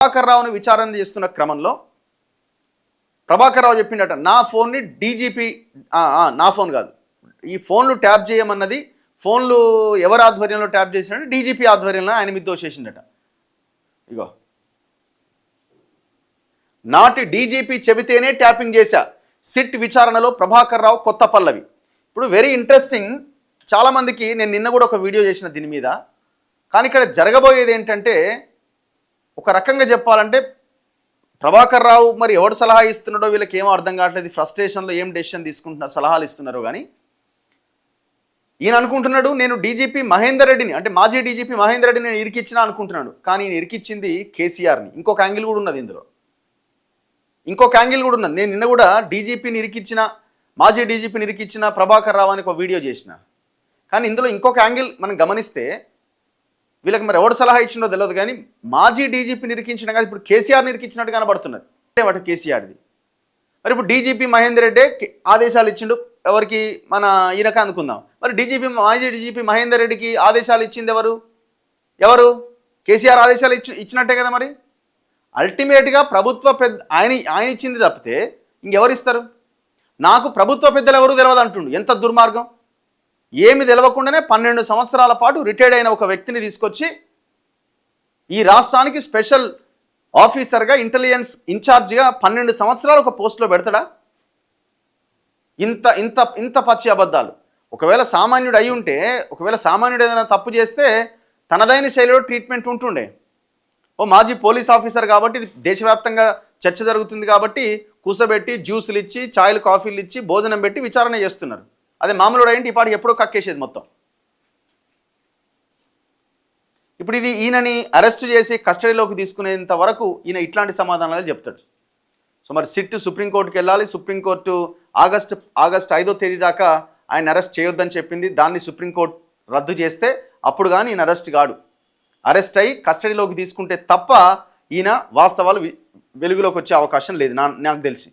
ప్రభాకర్ రావుని విచారణ చేస్తున్న క్రమంలో ప్రభాకర్ రావు చెప్పిండట నా ఫోన్ని డీజీపీ నా ఫోన్ కాదు ఈ ఫోన్లు ట్యాప్ చేయమన్నది ఫోన్లు ఎవరి ఆధ్వర్యంలో ట్యాప్ చేసినట్టు డీజీపీ ఆధ్వర్యంలో ఆయన మీద దోషేసిండట. ఇగో నాటి డీజీపీ చెబితేనే ట్యాపింగ్ చేశా సిట్ విచారణలో ప్రభాకర్ రావు కొత్త పల్లవి. ఇప్పుడు వెరీ ఇంట్రెస్టింగ్, చాలామందికి నేను నిన్న కూడా ఒక వీడియో చేసిన దీని మీద. కానీ ఇక్కడ జరగబోయేది ఏంటంటే ఒక రకంగా చెప్పాలంటే ప్రభాకర్ రావు మరి ఎవడు సలహా ఇస్తున్నాడో వీళ్ళకి ఏమో అర్థం కావట్లేదు. ఫ్రస్ట్రేషన్లో ఏం డెసిషన్ తీసుకుంటున్నారు, సలహాలు ఇస్తున్నారో కానీ ఈయన అనుకుంటున్నాడు నేను డీజీపీ మహేందర్ రెడ్డిని అంటే మాజీ డీజీపీ మహేందర్ రెడ్డిని నేను ఇరికిచ్చినా అనుకుంటున్నాడు. కానీ ఈయన ఇరికిచ్చింది కేసీఆర్ని. ఇంకొక యాంగిల్ కూడా ఉన్నది ఇందులో, ఇంకొక యాంగిల్ కూడా ఉన్నది. నేను నిన్న కూడా డీజీపీని ఇరికిచ్చిన మాజీ డీజీపీని ఇరికిచ్చిన ప్రభాకర్ రావు అని ఒక వీడియో చేసిన. కానీ ఇందులో ఇంకొక యాంగిల్ మనం గమనిస్తే వీళ్ళకి మరి ఎవడు సలహా ఇచ్చిండో తెలియదు కానీ మాజీ డీజీపీని ఇరికించిన కానీ ఇప్పుడు కేసీఆర్ని ఇరికించినట్టు కనబడుతున్నది. అంటే వాటి కేసీఆర్ది. మరి ఇప్పుడు డీజీపీ మహేందర్ రెడ్డే ఆదేశాలు ఇచ్చిండు ఎవరికి, మన ఈయనక అనుకుందాం. మరి మాజీ డీజీపీ మహేందర్ రెడ్డికి ఆదేశాలు ఇచ్చింది ఎవరు కేసీఆర్ ఆదేశాలు ఇచ్చినట్టే కదా. మరి అల్టిమేట్గా ప్రభుత్వ పెద్ద ఆయన ఇచ్చింది తప్పితే ఇంకెవరు ఇస్తారు? నాకు ప్రభుత్వ పెద్దలు ఎవరు తెలియదు అంటుండు. ఎంత దుర్మార్గం! ఏమి తెలవకుండానే 12 సంవత్సరాల పాటు రిటైర్డ్ అయిన ఒక వ్యక్తిని తీసుకొచ్చి ఈ రాష్ట్రానికి స్పెషల్ ఆఫీసర్గా ఇంటెలిజెన్స్ ఇన్ఛార్జిగా 12 సంవత్సరాలు ఒక పోస్టులో పెడతాడా? ఇంత ఇంత ఇంత పచ్చి అబద్ధాలు. ఒకవేళ సామాన్యుడు అయి ఉంటే, ఒకవేళ సామాన్యుడు ఏదైనా తప్పు చేస్తే తనదైన శైలిలో ట్రీట్మెంట్ ఉంటుండే. ఓ మాజీ పోలీస్ ఆఫీసర్ కాబట్టి దేశవ్యాప్తంగా చర్చ జరుగుతుంది కాబట్టి కూసబెట్టి జ్యూసులు ఇచ్చి ఛాయలు కాఫీలు ఇచ్చి భోజనం పెట్టి విచారణ చేస్తున్నారు. అదే మామూలు ఏంటి ఈ పాటికి ఎప్పుడో కక్కేసేది మొత్తం. ఇప్పుడు ఇది ఈయనని అరెస్ట్ చేసి కస్టడీలోకి తీసుకునేంత వరకు ఈయన ఇట్లాంటి సమాధానాలు చెప్తాడు. సో మరి సిట్ సుప్రీంకోర్టుకి వెళ్ళాలి. సుప్రీంకోర్టు ఆగస్టు 5వ తేదీ దాకా ఆయన అరెస్ట్ చేయొద్దని చెప్పింది. దాన్ని సుప్రీంకోర్టు రద్దు చేస్తే అప్పుడు కానీ ఈయన అరెస్ట్ కాడు. అరెస్ట్ అయ్యి కస్టడీలోకి తీసుకుంటే తప్ప ఈయన వాస్తవాలు వెలుగులోకి వచ్చే అవకాశం లేదు నాకు తెలిసి.